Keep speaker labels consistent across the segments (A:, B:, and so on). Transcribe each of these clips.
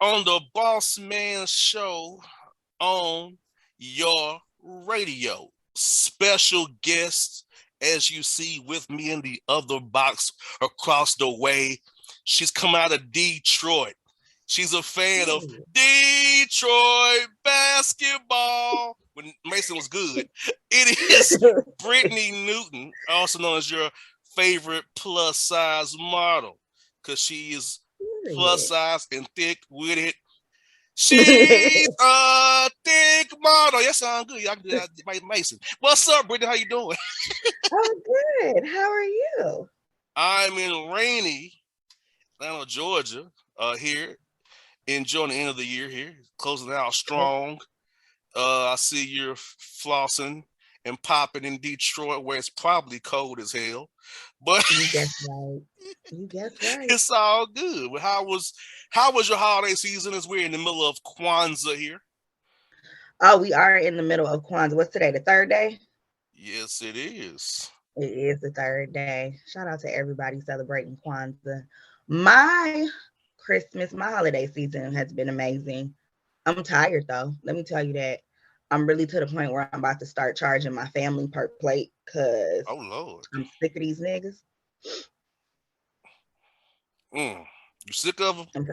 A: on the Bossman show on your radio. Special guest, as you see with me in the other box across the way. She's come out of Detroit. She's a fan of Detroit basketball. When Mason was good, it is Brittney Newton, also known as your favorite plus size model, because she is plus size and thick with it. She's a thick model. That sounds good. I can do that, Mason. What's up, Brittney? How you doing?
B: I'm good. How are you?
A: I'm in rainy Atlanta, Georgia. Here, enjoying the end of the year here, closing out strong. I see you're flossing and popping in Detroit, where it's probably cold as hell. But
B: You guess right. You guess right.
A: it's all good. But how was your holiday season as we're in the middle of Kwanzaa here?
B: Oh, we are in the middle of Kwanzaa. What's today? The third day?
A: Yes, it is.
B: It is the third day. Shout out to everybody celebrating Kwanzaa. My my holiday season has been amazing. I'm tired though. Let me tell you that. I'm really to the point where I'm about to start charging my family per plate because
A: Oh Lord.
B: I'm sick of these niggas.
A: You sick of them?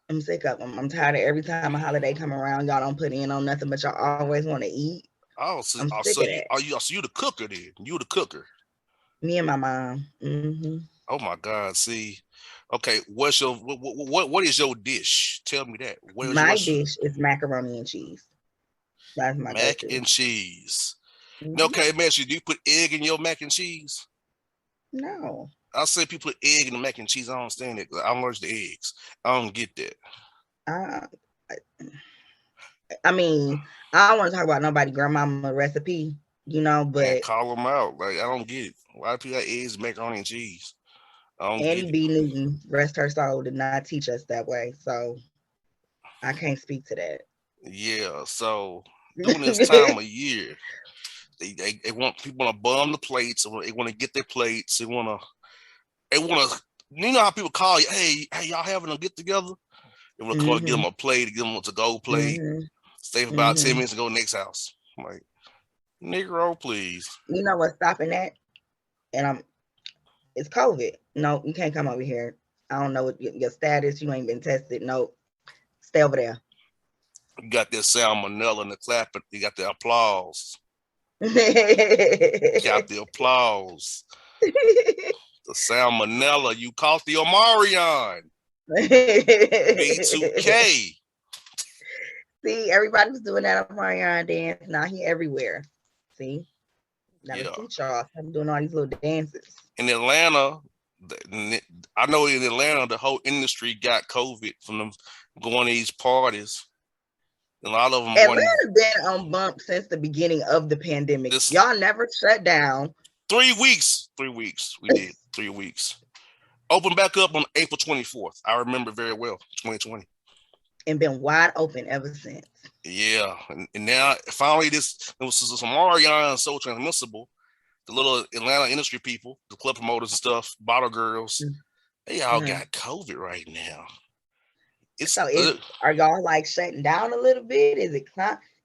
B: I'm sick of them. I'm tired of every time a holiday come around, y'all don't put in on nothing, but y'all always want to eat.
A: Oh,
B: I'm
A: so,
B: sick
A: so
B: of
A: you
B: that.
A: are you so you the cooker then? You the cooker.
B: Me and my mom. Mm-hmm.
A: Oh my God. See, okay, what's your what is your dish? Tell me that.
B: My dish is macaroni and cheese. That's my
A: mac
B: go-to.
A: and cheese?
B: Mm-hmm.
A: Okay, man, do you put egg in your mac and cheese?
B: No.
A: I say people put egg in the mac and cheese. I don't understand it. I'm allergic to eggs. I don't get that.
B: Uh, I mean, I don't want to talk about nobody grandmama recipe,
A: Man,
B: but
A: call them out. Like I don't get it. Why do people got eggs, macaroni, and cheese? I don't
B: Annie
A: get it.
B: B. Newton, rest her soul, did not teach us that way. So I can't speak to that.
A: Yeah. So during this time of year, they want people to bum the plates. They want to get their plates. They want to. You know how people call you? Hey, y'all having a get together? They want to call, give
B: Mm-hmm.
A: them a plate, give them a to-go plate.
B: Mm-hmm.
A: Stay for about 10
B: Mm-hmm.
A: minutes and go next house. I'm like, Negro, please.
B: You know what's stopping that? And it's COVID. No, you can't come over here. I don't know what your status. You ain't been tested. No, stay over there.
A: You got that salmonella and the clapping. You got the applause. Got the applause. The salmonella. You caught the Omarion. B2K.
B: See, everybody was doing that Marion dance. Now he everywhere. See, gotta
A: Yeah.
B: teach y'all. I'm doing all these little dances.
A: In Atlanta, I know in Atlanta, the whole industry got COVID from them going to these parties. A lot of them
B: Atlanta's been on bump since the beginning of the pandemic. Y'all never shut down.
A: 3 weeks. 3 weeks. We did 3 weeks. Opened back up on April 24th. I remember very well, 2020.
B: And been wide open ever since.
A: Yeah. And now, finally, there was some Marion so transmissible. The little Atlanta industry people, the club promoters and stuff, bottle girls, they all got COVID right now.
B: Are y'all like shutting down a little bit? Is it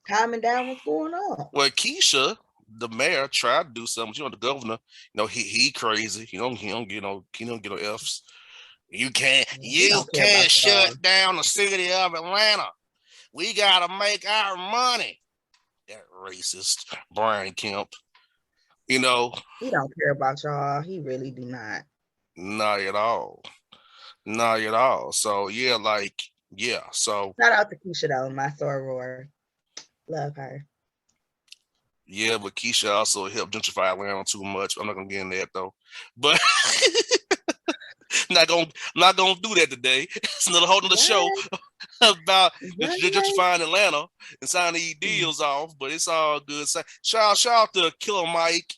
B: calming down? What's going on?
A: Well, Keisha, the mayor, tried to do something. The governor, he crazy. He don't get no F's. You can't shut down the city of Atlanta. We gotta make our money. That racist Brian Kemp.
B: He don't care about y'all. He really do not.
A: Not at all. Not at all. So So
B: shout out to Keisha though, my soror. Love her.
A: Yeah, but Keisha also helped gentrify Atlanta too much. I'm not gonna get in that though. But not gonna do that today. It's another whole nother show about gentrifying Atlanta and signing these deals off. But it's all good. Shout out to Killer Mike,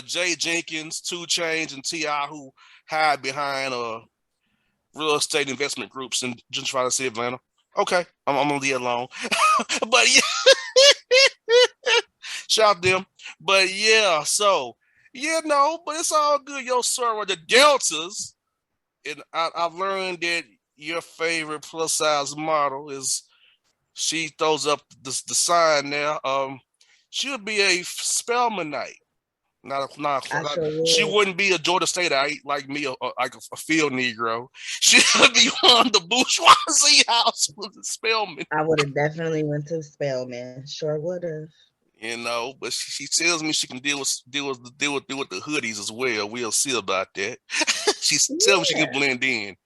A: Jay Jenkins, 2 Chainz, and T.I. who hide behind real estate investment groups and gentrify the city of Atlanta. Okay, I'm gonna leave it alone. But yeah. Shout them. But yeah, but it's all good. Yo, sir, the Deltas, and I've learned that your favorite plus size model is she throws up the sign there. She would be a Spelmanite.
B: I sure
A: She
B: would.
A: wouldn't be a Georgia Stateite like me, like a field Negro. She would be on the bourgeoisie house with the Spelman.
B: I would have definitely went to Spelman. Sure would have.
A: But she tells me she can deal with the hoodies as well. We'll see about that. She tells me she can
B: Yeah.
A: blend in.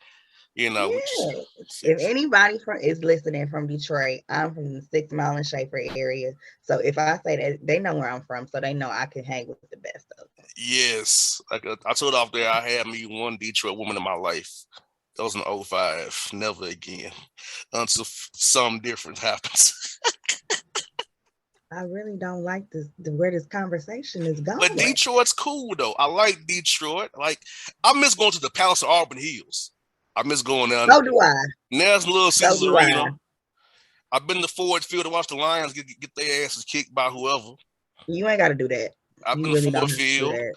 A: Which
B: Yeah. If anybody from is listening from Detroit, I'm from the 6 Mile and Schaefer area. So if I say that, they know where I'm from, so they know I can hang with the best of them.
A: yes, like I told off there, I had me one Detroit woman in my life. That was in '05. Never again until something different happens.
B: I really don't like this where this conversation is
A: But
B: going.
A: Detroit's cool though. I like Detroit. Like I miss going to the Palace of Auburn Hills. I miss going down
B: So do I.
A: there's Little
B: So
A: Caesars
B: do I.
A: Arena. I've been to Ford Field to watch the Lions get their asses kicked by whoever.
B: You ain't got to do that.
A: I've
B: You
A: been to
B: really
A: Ford
B: don't have to do
A: Field.
B: that.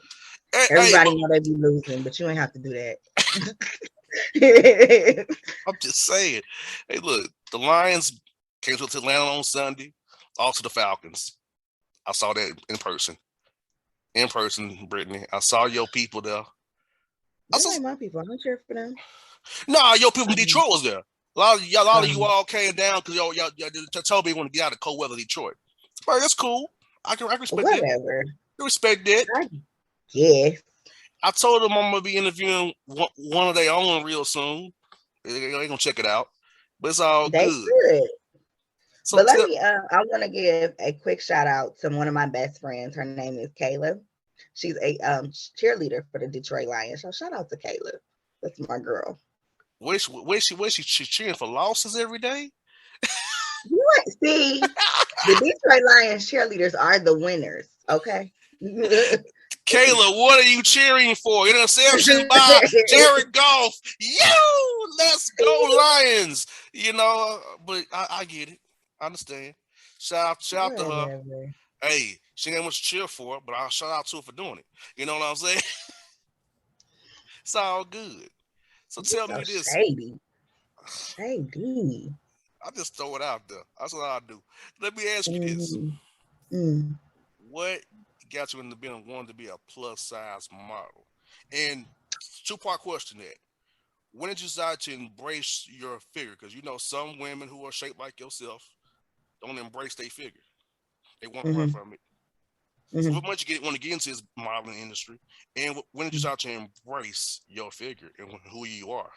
A: Hey,
B: Everybody
A: but
B: know they be losing, but you ain't have to do that.
A: I'm just saying. Hey, look, the Lions came to Atlanta on Sunday. Also the Falcons. I saw that in person. In person, Brittney. I saw your people there. I
B: Them
A: saw,
B: ain't my people. I don't cheer for them.
A: nah, your people from
B: Um,
A: Detroit was there. A lot of you
B: um,
A: all came down because y'all told me you want to get out of cold weather Detroit. All right, that's cool. I can respect that.
B: whatever.
A: I respect that.
B: I guess
A: I told them I'm gonna be interviewing one of their own real soon. They gonna check it out, but it's all
B: they
A: good.
B: should.
A: So
B: But let
A: tell
B: me. I want to give a quick shout out to one of my best friends. Her name is Kayla. She's a cheerleader for the Detroit Lions. So shout out to Kayla. That's my girl.
A: where she cheering for losses every day.
B: You see, the Detroit Lions cheerleaders are the winners. Okay.
A: Kayla, what are you cheering for? Interceptions by Jared Goff. Let's go Lions. But I get it. I understand. Shout out to her.
B: Whatever.
A: Hey, she ain't much to cheer for, but I'll shout out to her for doing it. You know what I'm saying? It's all good. So
B: You
A: tell
B: so
A: me this.
B: shady. Shady.
A: I just throw it out there. That's what I do. Let me ask you this.
B: Mm-hmm. Mm.
A: What got you into being wanting to be a plus size model? And two-part question that. When did you decide to embrace your figure? Because some women who are shaped like yourself don't embrace their figure. They want to run
B: Mm-hmm.
A: from it. So what
B: Mm-hmm.
A: much you want to get into this modeling industry? And when did you start to embrace your figure and who you are?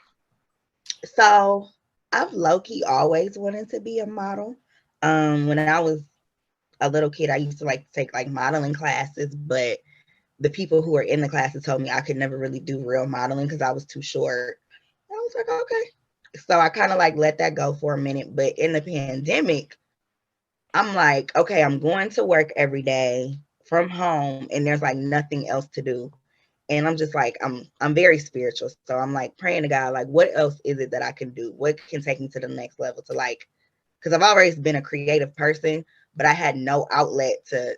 B: So I've low key always wanted to be a model. When I was a little kid, I used to like take like modeling classes, but the people who were in the classes told me I could never really do real modeling because I was too short. I was like, okay. So I kind of like let that go for a minute. But in the pandemic, I'm like, okay, I'm going to work every day from home and there's like nothing else to do. And I'm just like, I'm very spiritual. So I'm like praying to God, like, what else is it that I can do? What can take me to the next level to like, because I've always been a creative person, but I had no outlet to,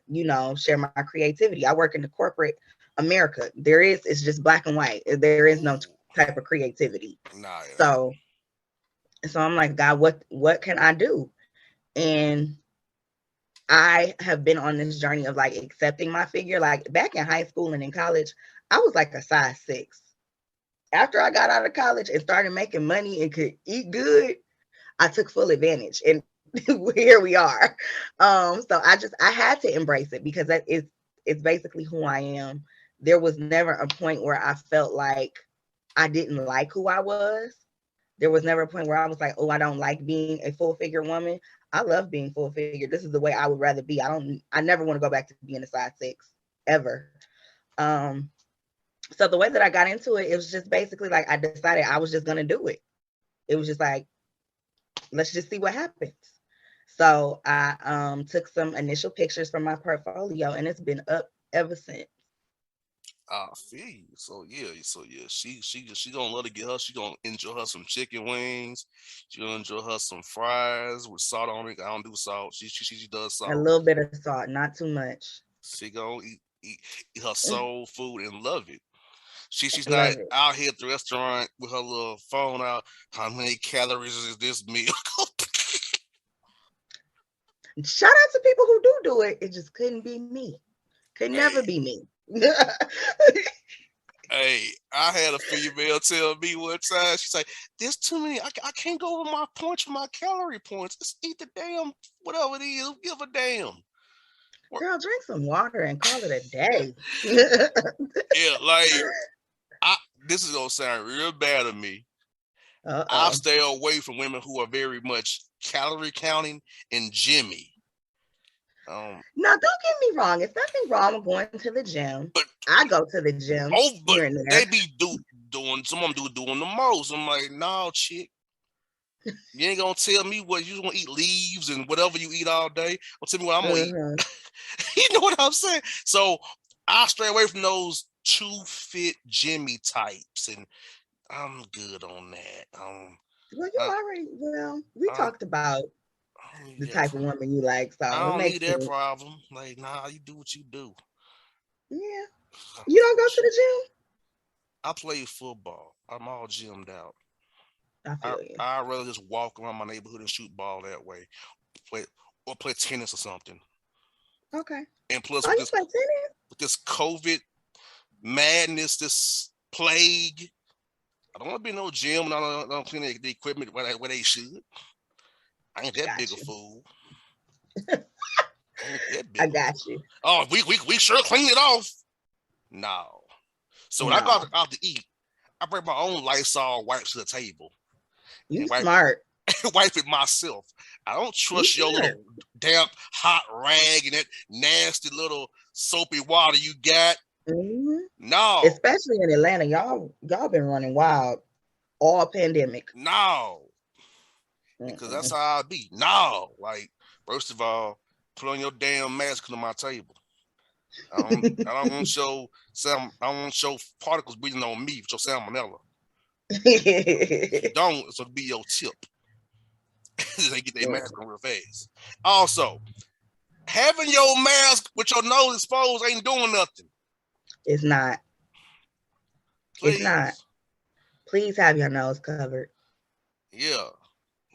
B: share my creativity. I work in the corporate America. It's just black and white. There is no
A: Ooh,
B: type of creativity.
A: nah, it ain't.
B: So I'm like, God, what can I do? And I have been on this journey of like accepting my figure. Like back in high school and in college, I was like a size 6. After I got out of college and started making money and could eat good, I took full advantage. And here we are. So I had to embrace it because it's basically who I am. There was never a point where I felt like I didn't like who I was. There was never a point where I was like, oh, I don't like being a full figure woman. I love being full figure. This is the way I would rather be. I never want to go back to being a size 6 ever. Um, so the way that I got into it, it was just basically like I decided I was just gonna do it. It was just like, let's just see what happens. So I took some initial pictures from my portfolio and it's been up ever since.
A: I feel you. So yeah. She gonna let it get her. She gonna enjoy her some chicken wings. She gonna enjoy her some fries with salt on it. I don't do salt. She does
B: A
A: salt.
B: little bit of salt, not too much.
A: She gonna eat her soul food and love it. She's not
B: Love it.
A: out here at the restaurant with her little phone out. How many calories is this meal?
B: Shout out to people who do it. It just couldn't be me. Could never
A: Hey,
B: be me.
A: hey, I had a female tell me one time. She's like, "There's too many. I can't go over my points for my calorie points. Just eat the damn whatever it is. Don't give a damn."
B: Girl, drink some water and call it a day.
A: Yeah, like I. This is gonna sound real bad to me. I
B: Uh-oh.
A: stay away from women who are very much calorie counting and Jimmy.
B: Now, don't get me wrong. It's nothing wrong with going to the gym.
A: But
B: I go to the gym
A: but
B: here and
A: they
B: there.
A: be doing some of them doing the most. I'm like, no, chick, you ain't gonna tell me what you gonna eat leaves and whatever you eat all day. Don't tell me what I'm gonna eat.
B: Mhm.
A: You know what I'm saying? So I stray away from those too fit Jimmy types, and I'm good on that.
B: Well, you
A: I,
B: already, we
A: I,
B: talked about
A: I don't
B: the
A: need that.
B: type of woman you like, so
A: I
B: it
A: don't need
B: makes
A: that
B: sense.
A: problem. Like, nah, you do what you do.
B: Yeah. You don't go to the
A: I play football. I'm all gymmed out.
B: gym? I feel you.
A: I'd rather just walk around my neighborhood and shoot ball that way. Play or play tennis or something.
B: Okay.
A: And plus
B: Oh, you play tennis?
A: with this COVID madness, this plague, I don't want to be in no gym and I don't clean the equipment where they should. I ain't that big
B: Got
A: a
B: you.
A: fool. I ain't that
B: I
A: big a
B: got
A: fool.
B: you.
A: Oh, we sure clean it off. No. So when I go
B: No,
A: out to eat, I bring my own Lysol wipes to the table
B: you
A: and wipe
B: smart.
A: wipe it myself. I don't
B: You
A: trust your
B: smart.
A: little damp hot rag and that nasty little soapy water you got.
B: Hmm.
A: No,
B: Especially in Atlanta, y'all been running wild all pandemic.
A: no, because that's
B: Mm-mm.
A: how I be. No, like first of all, put on your damn mask under my table. I don't want show I don't want show particles breathing on me with your salmonella. If you don't, it's gonna be your tip. They get their mask on real fast. Also, having your mask with your nose exposed ain't doing nothing.
B: It's not. It's not.
A: Please.
B: Please have your nose covered.
A: Yeah.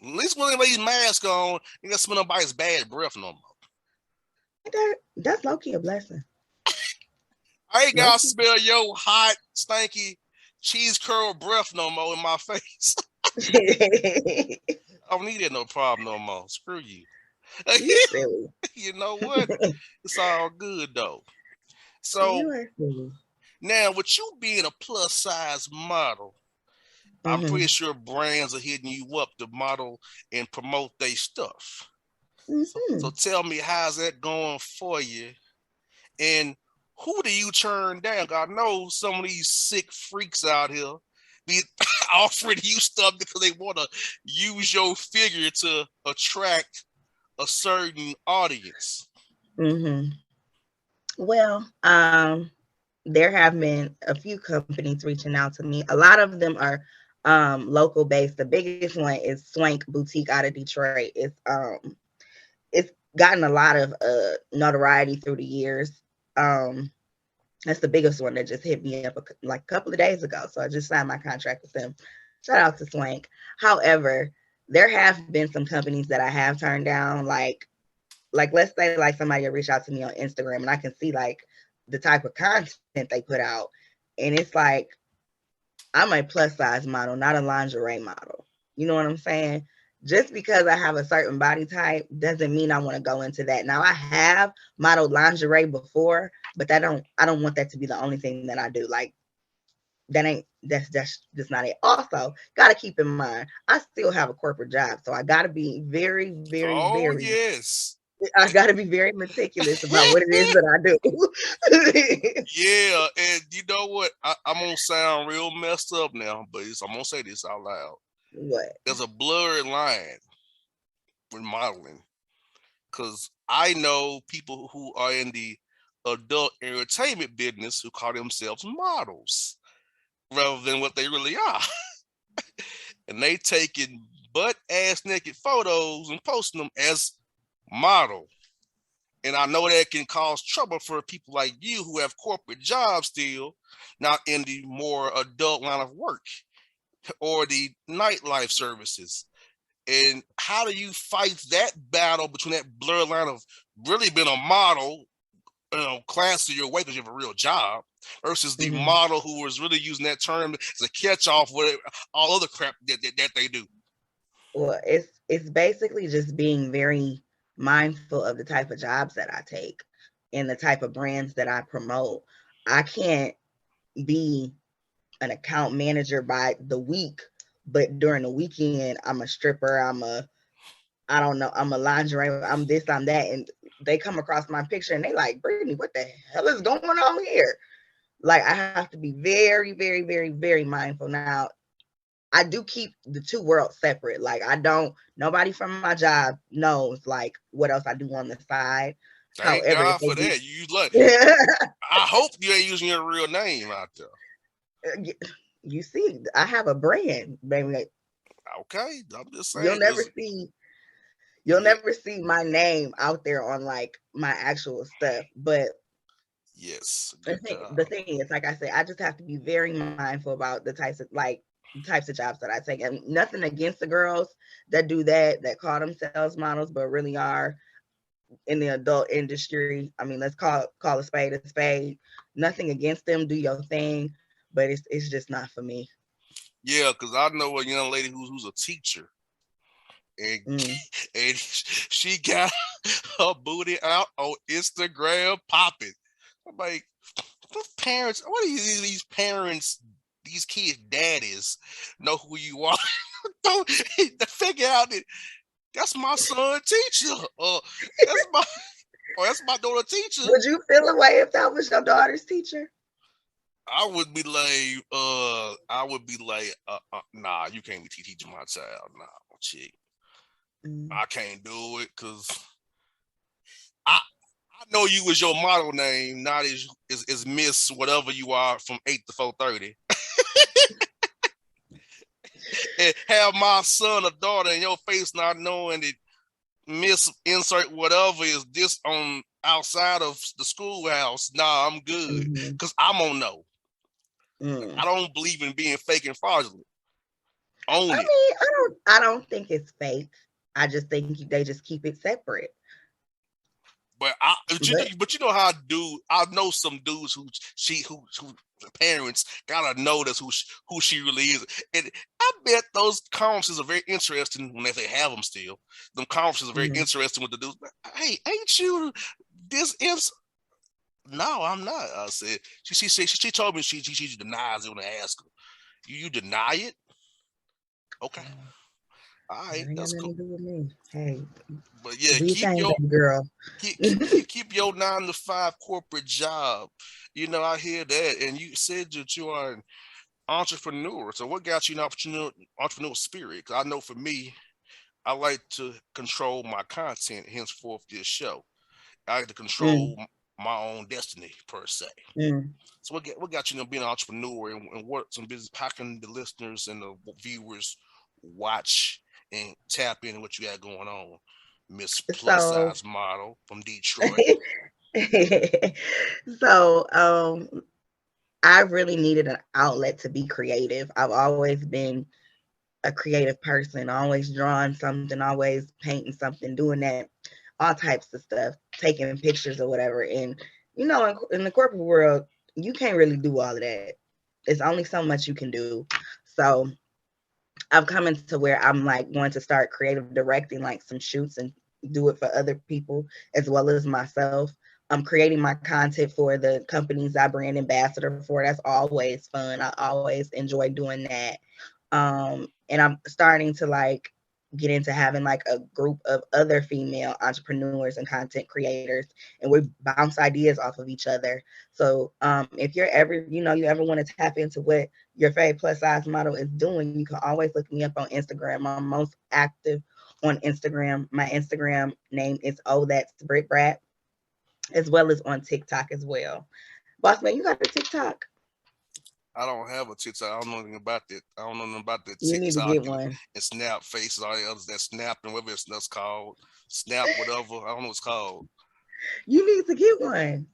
A: At least when they these masks on, you got smell nobody's bad breath no more.
B: That's low key a blessing.
A: I ain't
B: Low
A: gotta
B: key.
A: smell your hot, stanky cheese curl breath no more in my face. I don't need that no problem no more. Screw you.
B: You silly.
A: You know what? It's all good though.
B: You
A: So
B: are silly.
A: now with you being a plus size model, I'm pretty
B: Hmm.
A: sure brands are hitting you up to model and promote their stuff. So
B: Hmm.
A: tell me, how's that going for you? And who do you turn down? I know some of these sick freaks out here be offering you stuff because they want to use your figure to attract a certain audience.
B: Hmm. Well, there have been a few companies reaching out to me. A lot of them are local based. The biggest one is Swank Boutique out of Detroit. It's gotten a lot of notoriety through the years. Um, that's the biggest one that just hit me up like a couple of days ago. So I just signed my contract with them. Shout out to Swank. However, there have been some companies that I have turned down. Like let's say like somebody will reach out to me on Instagram and I can see like the type of content they put out, and it's like I'm a plus size model, not a lingerie model. You know what I'm saying? Just because I have a certain body type doesn't mean I want to go into that. Now I have modeled lingerie before, but I don't want that to be the only thing that I do. Like that's just not it. Also, gotta keep in mind, I still have a corporate job, so I gotta be very, very,
A: Oh
B: very
A: yes.
B: I gotta be very meticulous about what it is that I do.
A: Yeah, and you know what? I'm gonna sound real messed up now, but I'm gonna say this out loud.
B: What?
A: There's a blurred line with modeling because I know people who are in the adult entertainment business who call themselves models rather than what they really are, and they taking butt ass naked photos and posting them as model. And I know that can cause trouble for people like you who have corporate jobs still, not in the more adult line of work or the nightlife services. And how do you fight that battle between that blurred line of really being a model, class to your way because you have a real job, versus the
B: Mm-hmm.
A: model who was really using that term as a catch-all for all other crap that they do?
B: Well, it's basically just being very mindful of the type of jobs that I take and the type of brands that I promote. I can't be an account manager by the week, but during the weekend, I'm a stripper, I don't know, I'm a lingerie, I'm this, I'm that. And they come across my picture and they like, Brittney, what the hell is going on here? Like, I have to be very, very, very, very mindful. Now, I do keep the two worlds separate. Like, I don't, nobody from my job knows like what else I do on the side.
A: Thank
B: However, if
A: God
B: they
A: for
B: do,
A: that. You look. I hope you ain't using your real name out there.
B: you see, I have a brand, baby.
A: Okay, I'm just
B: You'll
A: saying
B: never
A: because
B: see you'll
A: yeah,
B: never see my name out there on like my actual stuff. But
A: yes, good
B: the
A: job.
B: thing is, like I said, I just have to be very mindful about the types of jobs that I take. And nothing against the girls that do that call themselves models, but really are in the adult industry. I mean, let's call a spade a spade. Nothing against them. Do your thing, but it's just not for me.
A: Yeah, because I know a young lady who's a teacher, and
B: Mm.
A: and she got her booty out on Instagram popping. I'm like, what parents? What are these parents? These kids' daddies know who you are. Don't to figure out that that's my son teacher. That's my that's my daughter teacher.
B: Would you feel a way if that was your daughter's teacher?
A: I would be like, nah, you can't be teaching my child. Nah, chick,
B: Mm.
A: I can't do it because I know you as your model name, not as Miss whatever you are from 8 to 4:30, and have my son or daughter in your face not knowing that Miss Insert whatever is this on outside of the schoolhouse. Nah, I'm good
B: Mm-hmm.
A: because I'm gonna know. I
B: Mm.
A: don't believe in being fake and fraudulent. Own
B: I
A: it.
B: mean, I don't think it's fake. I just think they just keep it separate. But
A: But you know how I know some dudes who parents gotta know that's who she really is, and I bet those conversations are very interesting when they have them still. Them conversations are very
B: mm,
A: interesting with the dudes. Hey, ain't you this is? No, I'm not. I said she told me she denies it when I ask her. You deny it? Okay, all
B: that
A: right,
B: ain't got
A: that's
B: nothing to
A: cool.
B: do with me. Hey,
A: But yeah,
B: do your thing, baby girl.
A: keep your 9 to 5 corporate job. I hear that, and you said that you are an entrepreneur. So what got you an entrepreneur spirit? 'Cause I know for me, I like to control my content. Henceforth, this show, I like to control
B: Mm,
A: my own destiny per se.
B: mm.
A: So what got you being an entrepreneur, and what some business? How can the listeners and the viewers watch and tap into what you got going on, Miss Plus
B: So,
A: Size Model from Detroit?
B: so I really needed an outlet to be creative. I've always been a creative person, always drawing something, always painting something, doing that, all types of stuff, taking pictures or whatever. And in the corporate world, you can't really do all of that. It's only so much you can do. So I've come into where I'm like going to start creative directing like some shoots and do it for other people as well as myself. I'm creating my content for the companies I brand ambassador for. That's always fun. I always enjoy doing that. And I'm starting to like get into having like a group of other female entrepreneurs and content creators, and we bounce ideas off of each other. So if you're ever you ever want to tap into what your favorite plus size model is doing, you can always look me up on Instagram. I'm most active on Instagram. My Instagram name is that's Brit Brat, as well as on TikTok as well. Bossman, you got a TikTok?
A: I don't have a TikTok. I don't know anything about that. I don't know nothing about the
B: You need to
A: TikTok
B: get
A: and,
B: one.
A: and Snap Faces, all the others that Snap and whatever it's that's called. Snap, whatever. I don't know what it's called.
B: You need to get one.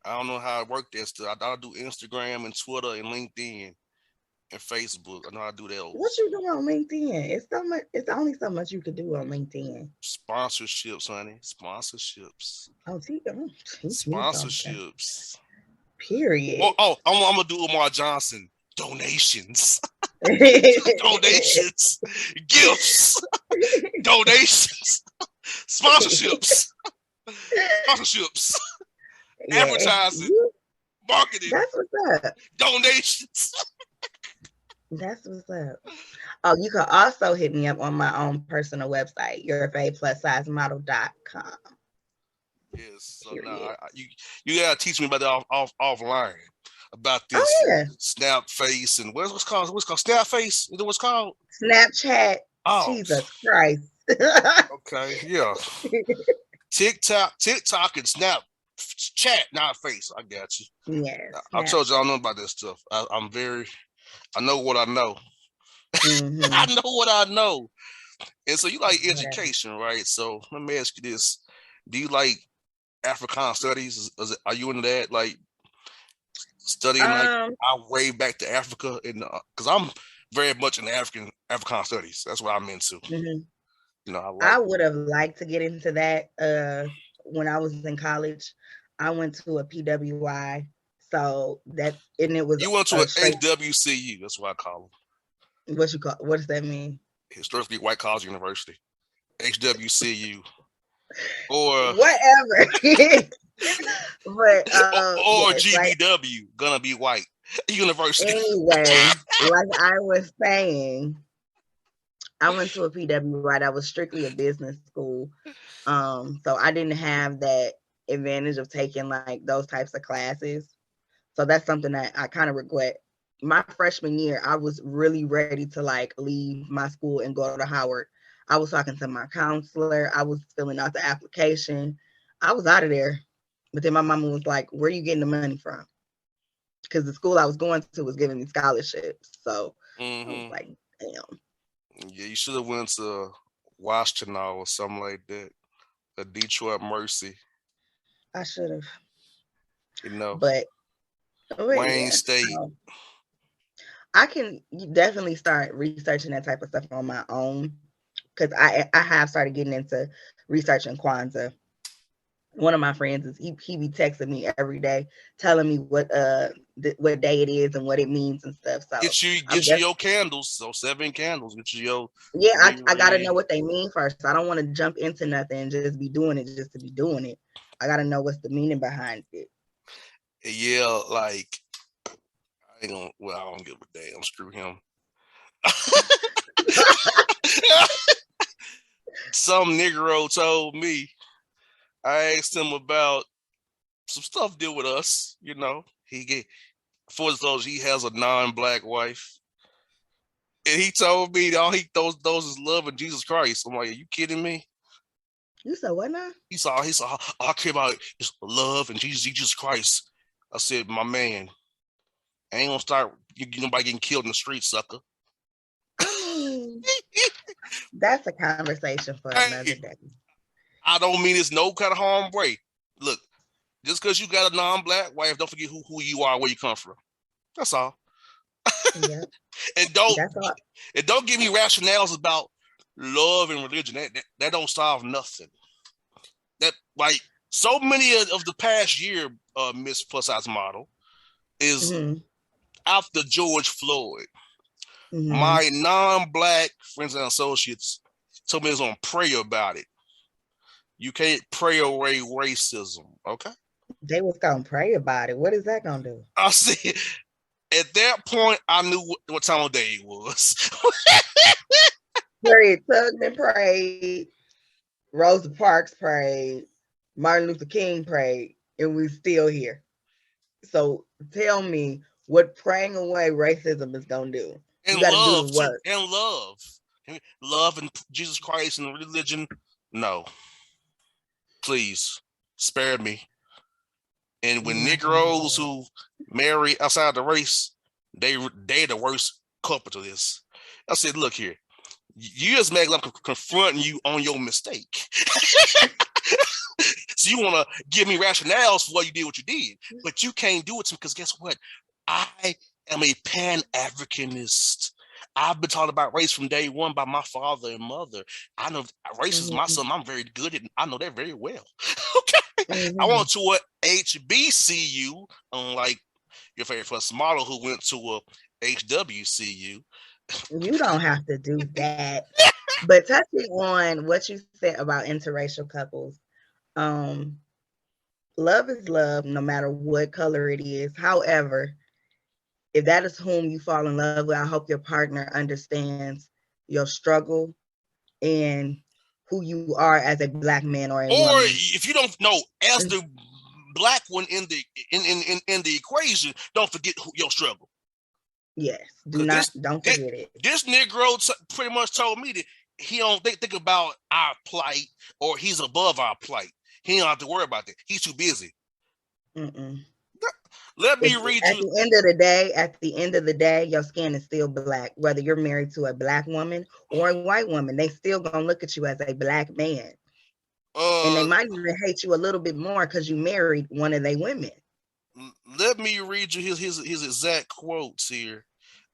A: I don't know how it worked that stuff. I do Instagram and Twitter and LinkedIn and Facebook. I know how to do
B: What
A: those.
B: you do on LinkedIn? It's so much. It's only so much you could do on LinkedIn.
A: Sponsorships, honey. Sponsorships.
B: Oh, teach me something.
A: Sponsorships.
B: Period.
A: I'm gonna do Umar Johnson. Donations. Donations. Gifts. Donations. Sponsorships. Sponsorships.
B: Yeah,
A: Advertising. Marketing.
B: that's what's up.
A: Donations.
B: That's what's up. Oh, you can also hit me up on my own personal website, yourfaveplussizemodel.com.
A: Yes. So now
B: Period.
A: you gotta teach me about that offline about
B: Oh
A: this
B: yeah.
A: snap face and what's called snap face. You know what's called?
B: Snapchat.
A: Oh,
B: Jesus Christ.
A: okay, yeah. TikTok, and Snap chat, not face. I got you.
B: Yes,
A: I told you I
B: Snapchat.
A: don't know about this stuff. I know what I know. I
B: Mm-hmm.
A: know what I know. And so you like
B: Whatever.
A: education, right? So let me ask you this: do you like African studies? Are you into that? Like studying like
B: Um,
A: our way back to Africa, and because I'm very much in African studies. That's what I'm into.
B: mhm.
A: I like.
B: I would have liked to get into that when I was in college. I went to a PWI, so that and it was
A: You went to
B: a
A: an
B: straight
A: HWCU. That's what I call them.
B: what does that mean?
A: Historically White College University. HWCU. Or
B: Whatever. But
A: or
B: yes, like
A: GBW, gonna be white university.
B: anyway, like I was saying, I went to a PWI that was strictly a business school. So I didn't have that advantage of taking like those types of classes. So that's something that I kind of regret. My freshman year, I was really ready to like leave my school and go to Howard. I was talking to my counselor. I was filling out the application. I was out of there. But then my mama was like, "Where are you getting the money from?" Because the school I was going to was giving me scholarships. So I was
A: Mm-hmm.
B: like, "Damn,
A: Yeah, you should have went to Washington or something like that. The Detroit Mercy,
B: I should have."
A: you know,
B: But
A: Wayne
B: yeah,
A: State.
B: um, I can definitely start researching that type of stuff on my own because I have started getting into researching Kwanzaa. One of my friends is he be texting me every day, telling me what day it is and what it means and stuff. So I'm
A: Get you
B: just
A: your candles. So 7 candles. Get you your
B: yeah,
A: three
B: I gotta know
A: red.
B: what they mean first. I don't want to jump into nothing and just be doing it just to be doing it. I gotta know what's the meaning behind it.
A: Yeah, like I ain't gonna. Well, I don't give a damn. Screw him. Some Negro told me. I asked him about some stuff deal with us. He get for those he has a non-black wife, and he told me that all he those is love in Jesus Christ. I'm like, are you kidding me?
B: You said what now?
A: He saw, all I care about is love and Jesus Christ. I said, my man, I ain't gonna start nobody getting killed in the street, sucker.
B: I mean, that's a conversation for another
A: Hey,
B: day.
A: I don't mean it's no kind of harm way. Look, just because you got a non-black wife, don't forget who you are, where you come from. That's all.
B: Yep,
A: And don't
B: that's all.
A: and don't give me rationales about love and religion. That don't solve nothing. That like so many of the past year, Miss Plus Size Model is
B: Hmm.
A: after George Floyd.
B: Hmm.
A: My non-black friends and associates told me they was gonna pray about it. You can't pray away racism, okay?
B: They was gonna pray about it. What is that gonna do?
A: I see. At that point, I knew what time of day it was.
B: Harriet Tubman prayed, Rosa Parks prayed, Martin Luther King prayed, and we still here. So tell me what praying away racism is gonna do. You
A: And
B: got to do the
A: love too,
B: work.
A: and love and Jesus Christ and religion. No, please spare me. And
B: You're
A: when
B: not gonna do
A: Negroes
B: that.
A: who marry outside the race, they the worst culprit of this. I said, look here, you just make like confronting you on your mistake. So you want to give me rationales for why you did what you did, but you can't do it to me because guess what? I am a Pan-Africanist. I've been taught about race from day one by my father and mother. I know race is my son. I'm very good at. I know that very well. Okay, I went to a HBCU, unlike your favorite first model who went to a HWCU.
B: You don't have to do that. But touching on what you said about interracial couples, love is love no matter what color it is. However, if that is whom you fall in love with, I hope your partner understands your struggle and who you are as a black man or a
A: Or
B: woman.
A: if you don't know, as the black one in the equation, don't forget your struggle.
B: Yes, don't forget it.
A: This Negro pretty much told me that he don't think about our plight or he's above our plight. He don't have to worry about that. He's too busy. Let me read you.
B: At the end of the day, your skin is still black. Whether you're married to a black woman or a white woman, they still gonna look at you as a black man. And they might even hate you a little bit more because you married one of their women.
A: Let me read you his exact quotes here.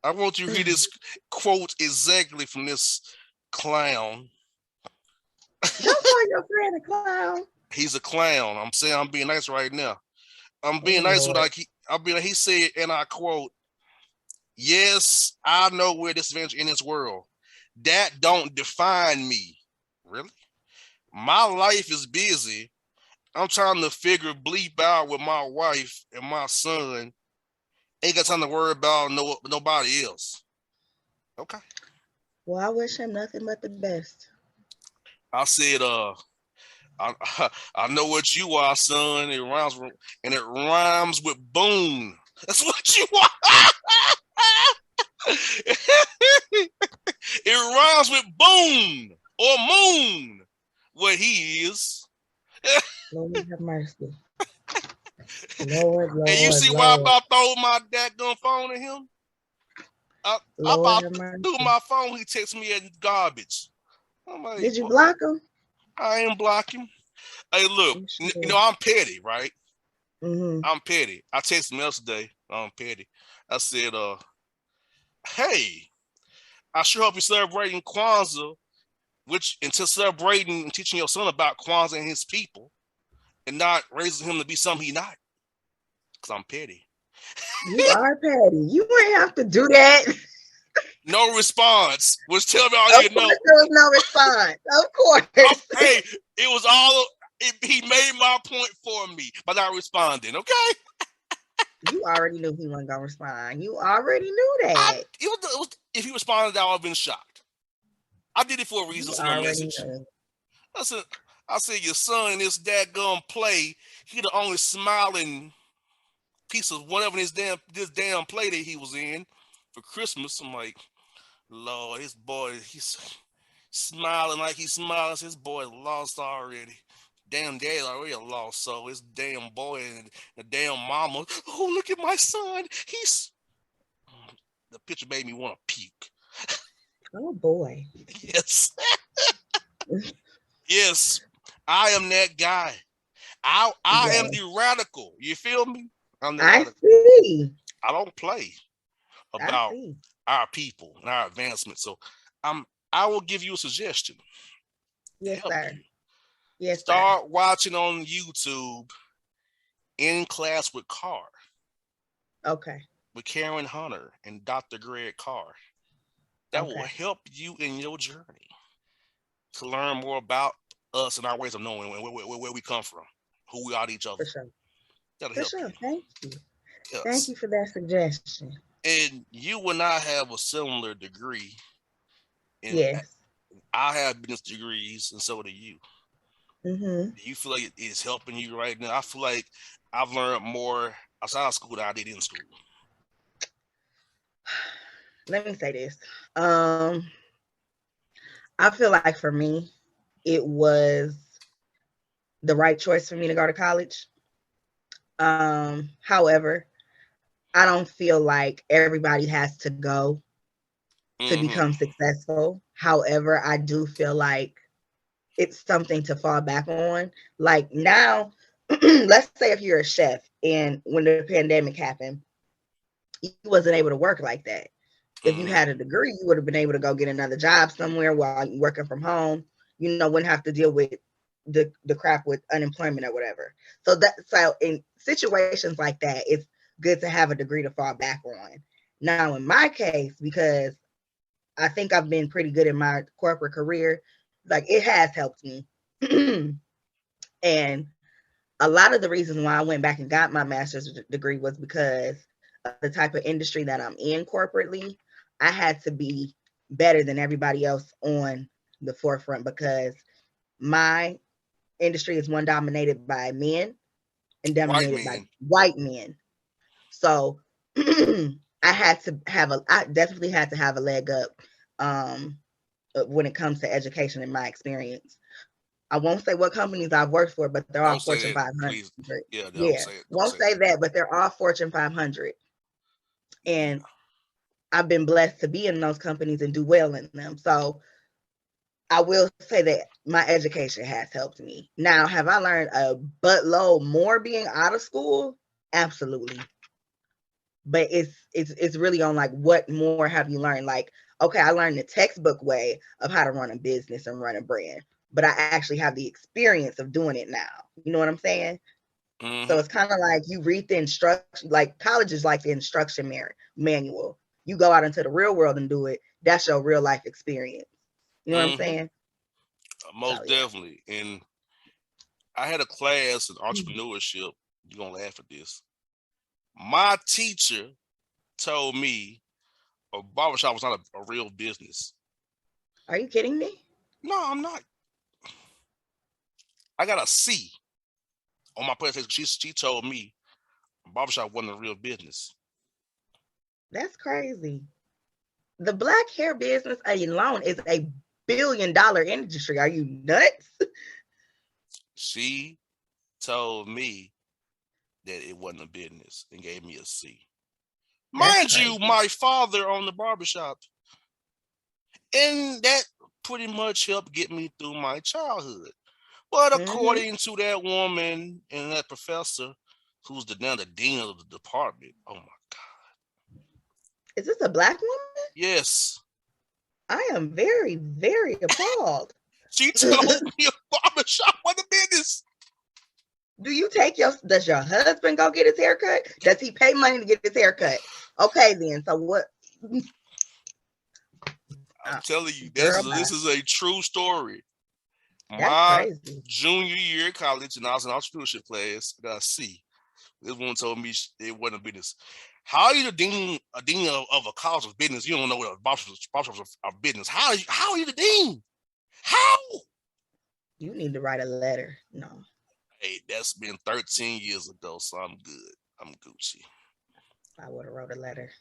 A: I want you to read this quote exactly from this clown.
B: Don't call your friend a clown.
A: He's a clown. I'm saying I'm being nice right now. I'm being nice with he said, and I quote, "Yes, I know we're disadvantaged in this world. That don't define me." Really? My life is busy. I'm trying to figure bleep out with my wife and my son. Ain't got time to worry about nobody else. Okay.
B: Well, I wish him nothing but the best.
A: I said, I know what you are, son. It rhymes with boon. That's what you are. It rhymes with boon or moon. What he is.
B: Lord have mercy. Lord,
A: and you see why I about throw my dadgum phone at him? I about threw my phone. He texts me at garbage. I'm like,
B: did you block him?
A: I ain't block him. Hey, look, I'm petty, right? I'm petty. I texted him yesterday. I'm petty. I said, hey, I sure hope you're celebrating Kwanzaa, which until celebrating and teaching your son about Kwanzaa and his people, and not raising him to be something he's not. Because I'm petty.
B: You are petty. You ain't have to do that.
A: No response. Was telling me all you know.
B: There was no response. Of course.
A: Hey, it was all. He made my point for me by not responding. Okay.
B: You already knew he wasn't gonna respond. You already knew that.
A: If he responded, I would have been shocked. I did it for a reason. Send a message. I said, your son in this dadgum play, he the only smiling piece of whatever this damn play that he was in for Christmas. I'm like, Lord, his boy, he's smiling like he's smiling. His boy lost already. Damn dad's already a lost soul. His damn boy and the damn mama. Oh, look at my son. The picture made me want to puke.
B: Oh boy.
A: Yes. Yes. I am that guy. I am the radical. You feel me? I'm the radical.
B: See.
A: I don't play about our people and our advancement. So I will give you a suggestion.
B: Yes, sir. Yes,
A: Start watching on YouTube In Class with Carr.
B: Okay.
A: With Karen Hunter and Dr. Greg Carr. That will help you in your journey to learn more about us and our ways of knowing where we come from, who we are to each other.
B: For sure.
A: That'll help you.
B: Thank you. Yes. Thank you for that suggestion.
A: And you and I have a similar degree.
B: Yes.
A: I have business degrees, and so do you.
B: Mm-hmm.
A: Do you feel like it is helping you right now? I feel like I've learned more outside of school than I did in school.
B: Let me say this. I feel like for me, it was the right choice for me to go to college. However, I don't feel like everybody has to go to become successful. However, I do feel like it's something to fall back on. Like now, let's say if you're a chef and when the pandemic happened, you wasn't able to work like that. If you
A: Mm-hmm.
B: had a degree, you would have been able to go get another job somewhere while you're working from home. You know, wouldn't have to deal with the crap with unemployment or whatever. So in situations like that, it's good to have a degree to fall back on. Now, in my case, because I think I've been pretty good in my corporate career, like it has helped me. And a lot of the reasons why I went back and got my master's degree was because of the type of industry that I'm in corporately. I had to be better than everybody else on the forefront because my industry is one dominated by men and
A: White
B: dominated by
A: men.
B: white men. So I definitely had to have a leg up um, when it comes to education in my experience. I won't say what companies I've worked for, but they're all
A: Don't say
B: Fortune
A: that,
B: 500.
A: please. Yeah, don't
B: Yeah,
A: say it. Don't
B: won't
A: say
B: say
A: that.
B: that, but they're all Fortune 500.
A: Yeah.
B: And I've been blessed to be in those companies and do well in them. So I will say that my education has helped me. Now, have I learned a buttload more being out of school? Absolutely. But it's really on like what more have you learned? Like, okay, I learned the textbook way of how to run a business and run a brand, but I actually have the experience of doing it now. You know what I'm saying? So
A: Mm-hmm.
B: it's kind of like you read the instruction, like college is like the instruction manual. You go out into the real world and do it. That's your real life experience. You know what I'm
A: Mm-hmm.
B: saying? So
A: Most
B: yeah.
A: definitely. And I had a class in entrepreneurship. You're gonna laugh at this. My teacher told me a barbershop was not a real business.
B: Are you kidding me?
A: No, I'm not. I got a C on my presentation. She told me a barbershop wasn't a real business.
B: That's crazy. The black hair business alone is a $1 billion industry. Are you nuts?
A: She told me that it wasn't a business and gave me a C.
B: That's
A: Mind you,
B: crazy.
A: my father owned the barbershop, and that pretty much helped get me through my childhood. But
B: Hmm.
A: according to that woman and that professor, who's now the dean of the department, oh my God,
B: Is this a black woman?
A: yes,
B: I am very, very appalled.
A: she told me a barbershop was a business.
B: Does your husband go get his hair cut? Does he pay money to get his hair cut? Okay, then. So what?
A: I'm
B: Uh,
A: telling you,
B: Girl,
A: this
B: bye.
A: is a true story.
B: That's
A: My
B: crazy.
A: junior year of college, and I was in entrepreneurship class, I got a C. This woman told me it wasn't a business. How are you a dean of a college of business? You don't know what a barbershop of business. How are you the dean? How?
B: You need to write a letter. No,
A: Hey, that's been 13 years ago, so I'm good. I'm Gucci.
B: I would have wrote a letter.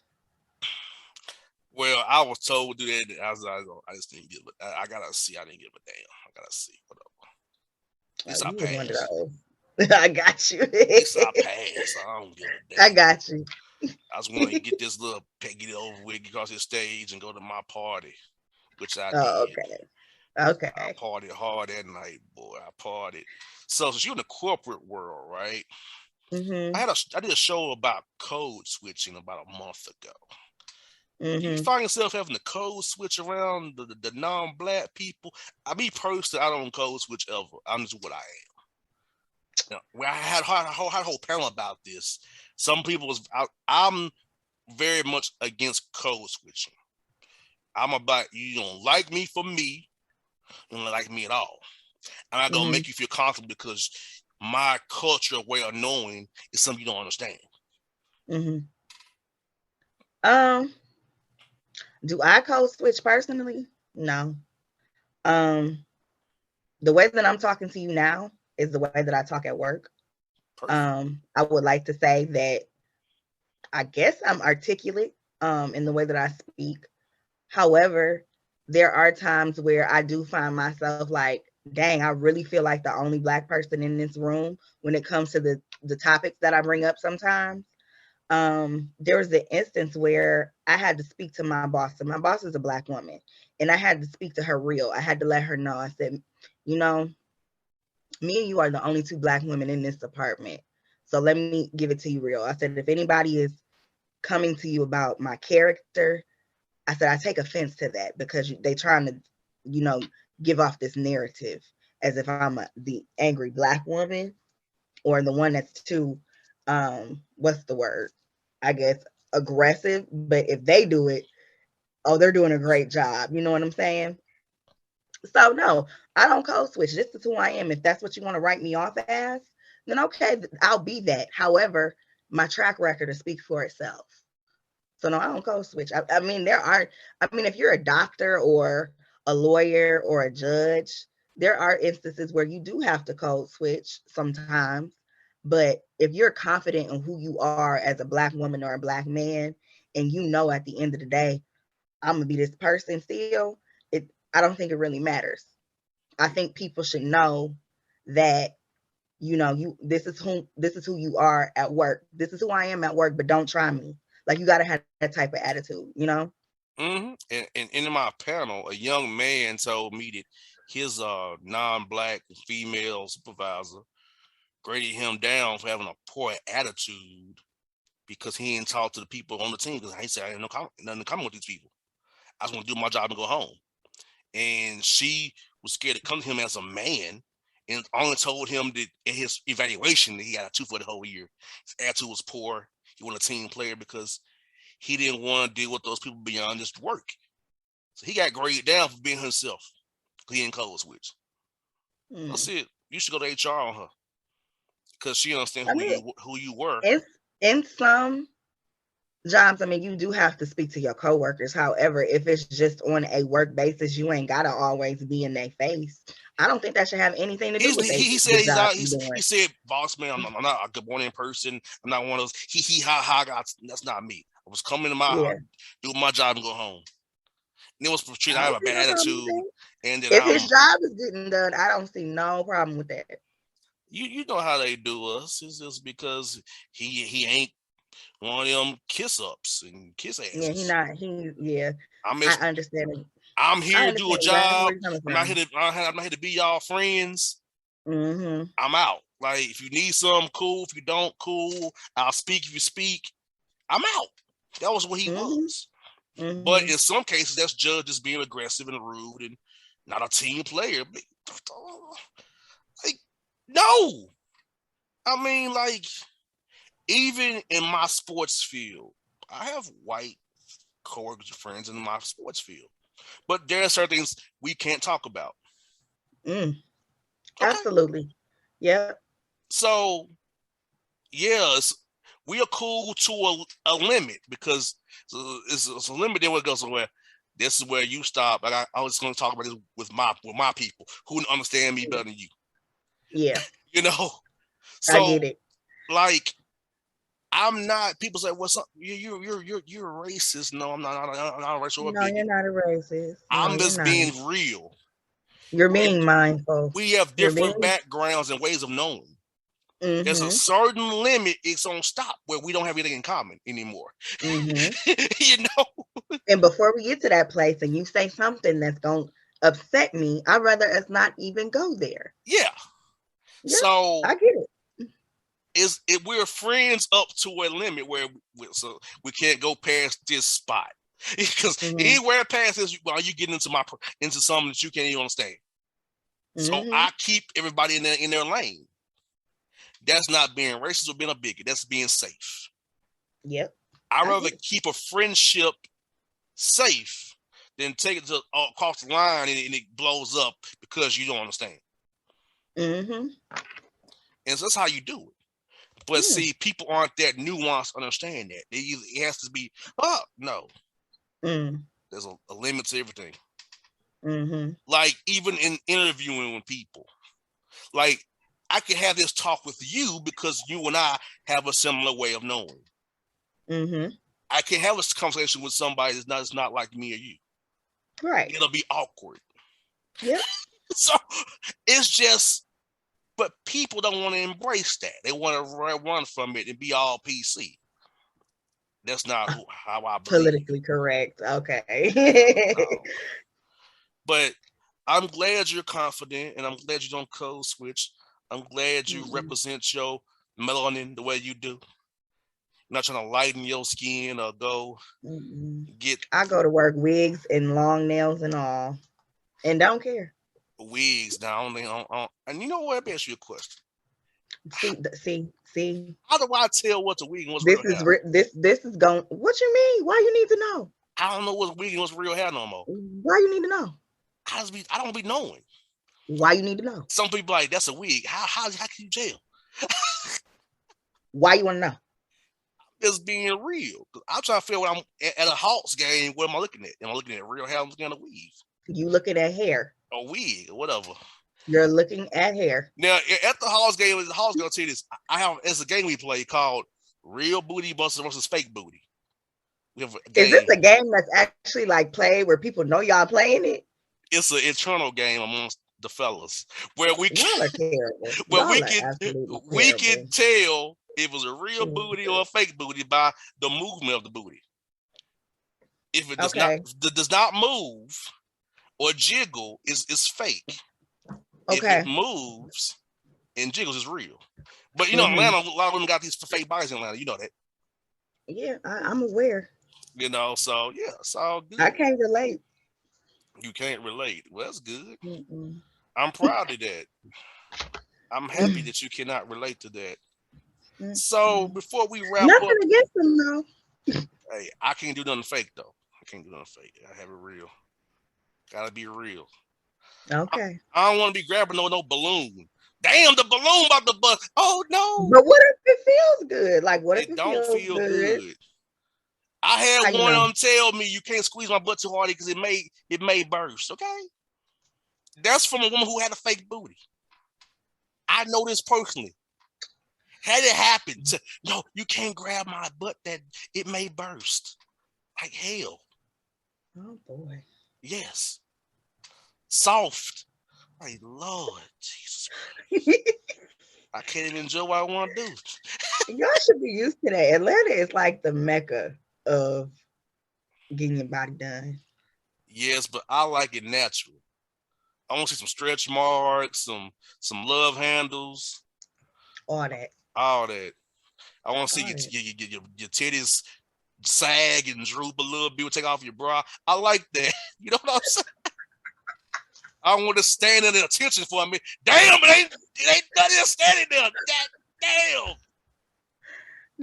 A: Well, I was told to do that. I just didn't give it. I gotta see. I didn't give a damn. I gotta see. Whatever. At
B: Oh,
A: least I
B: you was one of
A: passed.
B: those. I got you.
A: At least I passed. I don't give a
B: I
A: damn.
B: got you.
A: I just want to get this little get it over with, get across the stage, and go to my party, which I
B: Oh,
A: did.
B: okay.
A: I
B: Okay.
A: partied hard that night, boy. I partied. So since you're in the corporate world, right?
B: Mm-hmm.
A: I did a show about code switching about a month ago. Do you
B: Mm-hmm.
A: find yourself having to code switch around the non-black people? Me personally, I don't code switch ever. I'm just what I am. Where I had a whole panel about this. Some people I'm very much against code switching. I'm about you don't like me for me, you don't like me at all. I'm not gonna
B: Mm-hmm.
A: make you feel comfortable because my culture way of knowing is something you don't understand.
B: Mm-hmm. Um, do I code switch personally? No. Um, the way that I'm talking to you now is the way that I talk at work.
A: Perfect.
B: I would like to say that I guess I'm articulate in the way that I speak. However, there are times where I do find myself like, dang, I really feel like the only black person in this room when it comes to the topics that I bring up sometimes. There was an instance where I had to speak to my boss, and my boss is a black woman, and I had to speak to her real. I had to let her know. I said, you know, me and you are the only two Black women in this apartment. So let me give it to you real. I said, if anybody is coming to you about my character, I said, I take offense to that because they trying to, you know, give off this narrative as if I'm the angry Black woman or the one that's too, what's the word? I guess aggressive. But if they do it, oh, they're doing a great job. You know what I'm saying? So no, I don't code switch. This is who I am. If that's what you want to write me off as, then okay, I'll be that. However, my track record will speak for itself. So no, I don't code switch. I mean, there are. I mean, if you're a doctor or a lawyer or a judge, there are instances where you do have to code switch sometimes. But if you're confident in who you are as a Black woman or a Black man, and you know at the end of the day, I'm gonna be this person still, I don't think it really matters. I think people should know that this is who you are at work. This is who I am at work, but don't try me. Like you gotta have that type of attitude.
A: And in my panel, a young man told me that his non-black female supervisor graded him down for having a poor attitude because he didn't talk to the people on the team. Because he said, I didn't know nothing in common with these people. I just want to do my job and go home. And she was scared to come to him as a man and only told him that in his evaluation that he had a 2 for the whole year. His attitude was poor. He wasn't a team player because he didn't want to deal with those people beyond just work. So he got graded down for being himself. He didn't code switch. That's it. You should go to HR on her because she understands
B: I mean,
A: who you were.
B: in some jobs, I mean, you do have to speak to your coworkers. However, if it's just on a work basis, you ain't gotta always be in their face. I don't think that should have anything to do with
A: He said
B: the job you're
A: he
B: doing.
A: said, Bossman, I'm not a good morning person. I'm not one of those he ha ha guys. That's not me. I was coming to my
B: Yeah,
A: house, do my job and go home. And it was portrayed
B: I
A: I have
B: don't
A: a
B: see no
A: bad
B: problem with
A: attitude
B: that.
A: and that
B: If his job is getting done, I don't see no problem with that.
A: you know how they do us. It's just because he ain't one of them kiss ups and kiss
B: Yeah,
A: asses.
B: yeah.
A: I'm
B: I
A: just,
B: understand.
A: I'm
B: I
A: here to do a
B: understand exactly
A: job.
B: where you're coming
A: I'm not
B: from.
A: here to be y'all friends.
B: Mm-hmm.
A: I'm out. Like if you need something, cool. If you don't, cool. I'll speak if you speak. I'm out. That was what he
B: Mm-hmm.
A: was. But
B: Mm-hmm.
A: in some cases, that's judged as being aggressive and rude and not a team player. Like, no. I mean, like, even in my sports field, I have white coworkers and friends in my sports field. But there are certain things we can't talk about.
B: Mm.
A: Okay.
B: Absolutely. Yep.
A: So, yeah, we are cool to a limit because it's a limit. Then what goes somewhere. This is where you stop. Like I was going to talk about this with my people who understand me better than you.
B: Yeah.
A: You know,
B: I get
A: so
B: it.
A: like I'm not. People say, "What's up? You're a racist." No, I'm not. I'm not a racist or a
B: No, you're
A: bigot.
B: not a racist. No,
A: I'm
B: you're
A: just
B: not.
A: being real.
B: You're
A: We
B: being mindful.
A: we have
B: You're
A: different
B: being.
A: backgrounds and ways of knowing. There's a
B: Mm-hmm.
A: certain limit. It's on stop where we don't have anything in common anymore.
B: Mm-hmm.
A: You know?
B: And before we get to that place and you say something that's going to upset me, I'd rather us not even go there.
A: Yeah.
B: Yep,
A: So
B: I get it.
A: is it we're friends up to a limit where so we can't go past this spot because
B: Mm-hmm.
A: anywhere past this, well, you get into something that you can't even understand. So
B: Mm-hmm.
A: I keep everybody in their lane. That's not being racist or being a bigot. That's being safe.
B: Yep,
A: I'd
B: I
A: rather
B: get it.
A: keep a friendship safe than take it to across the line and it blows up because you don't understand.
B: Mm-hmm.
A: And so that's how you do it. But
B: Mm.
A: see, people aren't that nuanced to understand that. It has to be, oh, no,
B: Mm.
A: there's a limit to everything.
B: Mm-hmm.
A: Like, even in interviewing with people, like, I can have this talk with you because you and I have a similar way of knowing.
B: Mm-hmm.
A: I can have a conversation with somebody that's not like me or you.
B: Right.
A: It'll be awkward.
B: Yep.
A: So it's just, but people don't want to embrace that. They want to run from it and be all PC. That's not how I believe.
B: Politically correct. Okay.
A: No. But I'm glad you're confident, and I'm glad you don't code switch. I'm glad you
B: Mm-mm.
A: represent your melanin the way you do. Not trying to lighten your skin or go
B: Mm-mm.
A: get
B: I go to work wigs and long nails and all, and don't care.
A: wigs down. And you know what? Let me ask you a question.
B: See.
A: How do I tell what's a wig and what's
B: This
A: real
B: is
A: hair?
B: this is going. What you mean? Why you need to know?
A: I don't know what's wig and what's real hair no more.
B: Why you need to know?
A: I don't be knowing.
B: Why you need to know?
A: Some people like that's a wig. How can you tell?
B: Why you want to know?
A: Just being real. I'm trying to feel what I'm at a Hawks game. What am I looking at? Am I looking at real hair? I'm looking at a weave,
B: You looking at hair.
A: a wig, or whatever.
B: You're looking at hair.
A: Now at the Hawks game, the Hawks gonna tell you this. I have it's a game we play called Real Booty versus Fake Booty. We have a
B: Is this
A: game.
B: a game that's actually like played where people know y'all playing it?
A: It's an internal game amongst the fellas where we can,
B: Y'all are terrible.
A: where
B: Y'all are absolutely
A: we can
B: terrible.
A: tell if it was a real booty or a fake booty by the movement of the booty. If it
B: Okay.
A: does not move or jiggle, is fake. If it
B: Okay.
A: moves and jiggles, it's real. But you know,
B: Mm-hmm.
A: Atlanta, a lot of women got these fake bodies in Atlanta. You know that.
B: Yeah, I'm aware.
A: You know, so yeah, it's all
B: I
A: good.
B: can't relate.
A: You can't relate. Well, that's good.
B: Mm-mm.
A: I'm proud of that. I'm happy that you cannot relate to that. So
B: Mm-mm.
A: before we wrap
B: Nothing
A: up,
B: against them though.
A: hey, I can't do nothing fake though. I can't do nothing fake. I have it real. Gotta be real. I,
B: Okay.
A: I don't want to be grabbing no balloon. Damn, the balloon about to bust. Oh no,
B: But what if it feels good? Like, what if
A: it
B: it
A: don't
B: feels
A: feel
B: good?
A: good. I
B: How
A: had
B: you
A: one of
B: know?
A: them tell me you can't squeeze my butt too hard because it may burst. Okay, that's from a woman who had a fake booty. I know this personally. Had it happened, no, you can't grab my butt that it may burst. Like hell,
B: Oh boy.
A: yes, soft. Like Lord Jesus, I can't even enjoy what I want to do.
B: Y'all should be used to that. Atlanta is like the mecca of getting your body done.
A: Yes, but I like it natural. I want to see some stretch marks, some love handles,
B: All that.
A: all that. I want to see
B: All that.
A: your titties sag and droop a little bit. Take off your bra. I like that. You know what I'm saying? I want to stand in the attention for me. Damn, it ain't nothing standing there. God damn.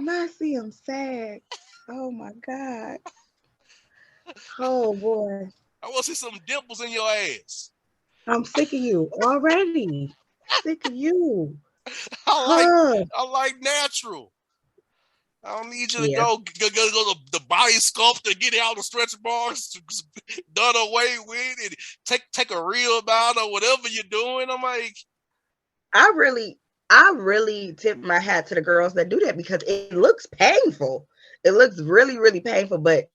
B: Not see them sag. Oh my God. Oh boy.
A: I want to see some dimples in your ass.
B: I'm sick of you already. Sick of you.
A: I like
B: Huh.
A: I like natural. I don't need you to
B: Yeah.
A: go to the body sculptor, get out the stretch marks done away with, and take a reel about or whatever you're doing. I'm like,
B: I really tip my hat to the girls that do that because it looks painful. It looks really, really painful. But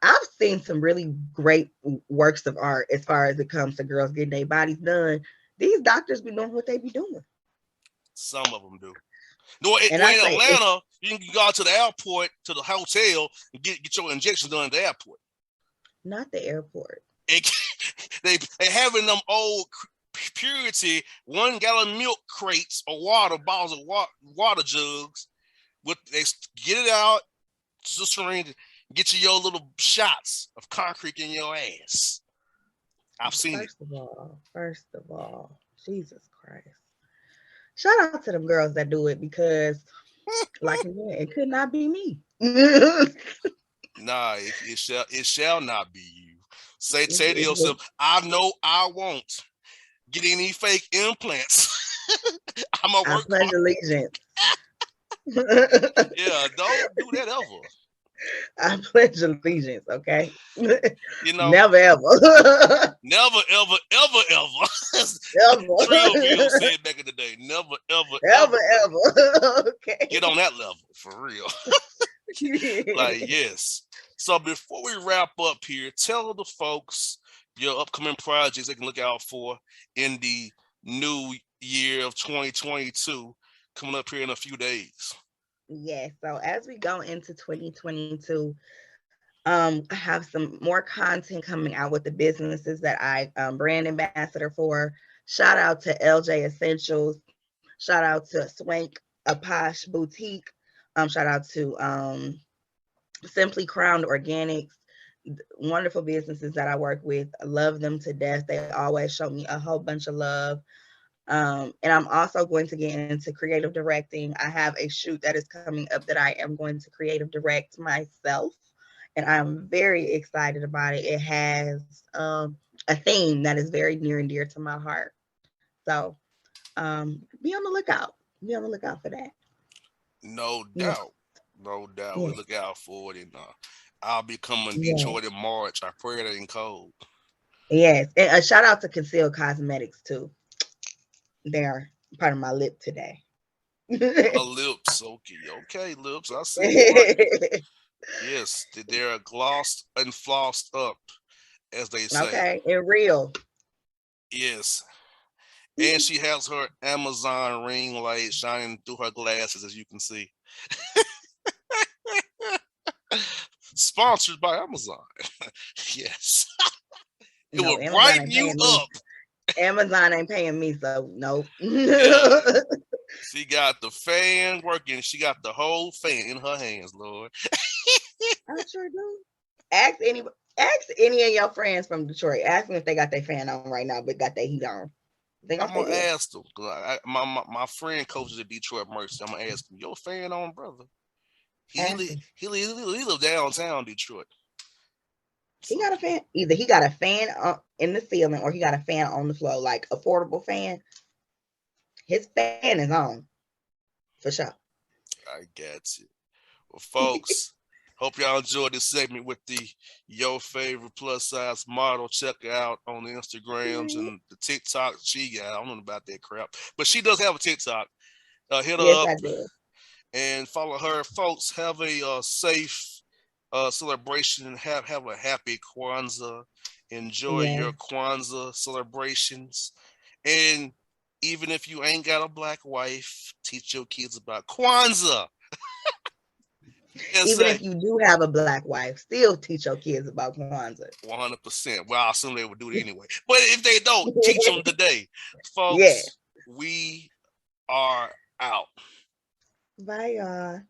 B: I've seen some really great works of art as far as it comes to girls getting their bodies done. These doctors be doing what they be doing.
A: some of them do. No,
B: And I
A: well, in
B: say it's
A: Atlanta, you can go out to the airport, to the hotel, and get your injections done at the airport.
B: not the airport.
A: And they having them old purity 1 gallon milk crates or water bottles of water jugs. With they get it out to the syringe, get you your little shots of concrete in your ass. I've seen it.
B: First of all, Jesus Christ. Shout out to them girls that do it because, like again, it could not be me.
A: Nah, it shall not be you. Say to
B: It was,
A: yourself, I know I won't get any fake implants. I'm gonna
B: I
A: work
B: pledge
A: hard.
B: allegiance.
A: Yeah, don't do that ever.
B: I pledge allegiance, okay?
A: You know,
B: Never ever.
A: never, ever, ever, ever. Trillville
B: Ever.
A: said back in the day, never, ever,
B: Ever,
A: ever
B: ever.
A: get
B: Okay.
A: on that level for real. Like, yes. So before we wrap up here, tell the folks your upcoming projects they can look out for in the new year of 2022 coming up here in a few days.
B: Yes. So as we go into 2022, I have some more content coming out with the businesses that I brand ambassador for. Shout out to LJ Essentials. Shout out to Swank, a Posh Boutique. Shout out to Simply Crowned Organics. Wonderful businesses that I work with. I love them to death. They always show me a whole bunch of love. And I'm also going to get into creative directing. I have a shoot that is coming up that I am going to creative direct myself. And I'm very excited about it. It has a theme that is very near and dear to my heart. So be on the lookout. Be on the lookout for that.
A: No
B: Yeah,
A: doubt. No doubt.
B: yeah,
A: We look out for it. And I'll be coming to
B: yeah.
A: Detroit in March. I pray it ain't cold.
B: Yes. And a shout out to Concealed Cosmetics too. They're part of my lip today.
A: Her lips. Okay. Okay, lips. I see you working. Yes. They're glossed and flossed up, as they say.
B: Okay, and real.
A: Yes. And she has her Amazon ring light shining through her glasses, as you can see. Sponsored by Amazon. Yes. It
B: No,
A: will
B: Amazon
A: brighten
B: ain't
A: you
B: paying me.
A: up.
B: Amazon ain't paying me, so nope.
A: Yeah.
B: I
A: She got the fan working. She got the whole fan in her hands, Lord.
B: sure do. Ask any ask any of your friends from Detroit. Ask them if they got their fan on right now, but got their heat on. They gonna
A: I'm
B: say
A: gonna
B: yeah.
A: ask them. 'Cause my friend coaches at Detroit Mercy. I'm gonna ask him, your fan on, brother? He
B: Ask
A: li-
B: them.
A: he live downtown Detroit.
B: He
A: So
B: got a fan. Either he got a fan in the ceiling or he got a fan on the floor, like a portable fan. His fan is on for sure.
A: I got you. Well, folks, hope y'all enjoyed this segment with the your favorite plus size model. Check her out on the Instagrams
B: Period.
A: and the TikTok she got. I don't know about that crap, but she does have a TikTok. Hit
B: Yes,
A: her up
B: I do.
A: and follow her. Folks, have a safe celebration and have a happy Kwanzaa. Enjoy
B: Yes.
A: your Kwanzaa celebrations. And even if you ain't got a black wife, teach your kids about Kwanzaa. Yes,
B: Even if you do have a black wife, still teach your kids about Kwanzaa.
A: 100%. Well, I assume they would do it anyway. But if they don't, teach them today.
B: Yeah.
A: Folks, we are out.
B: Bye, y'all.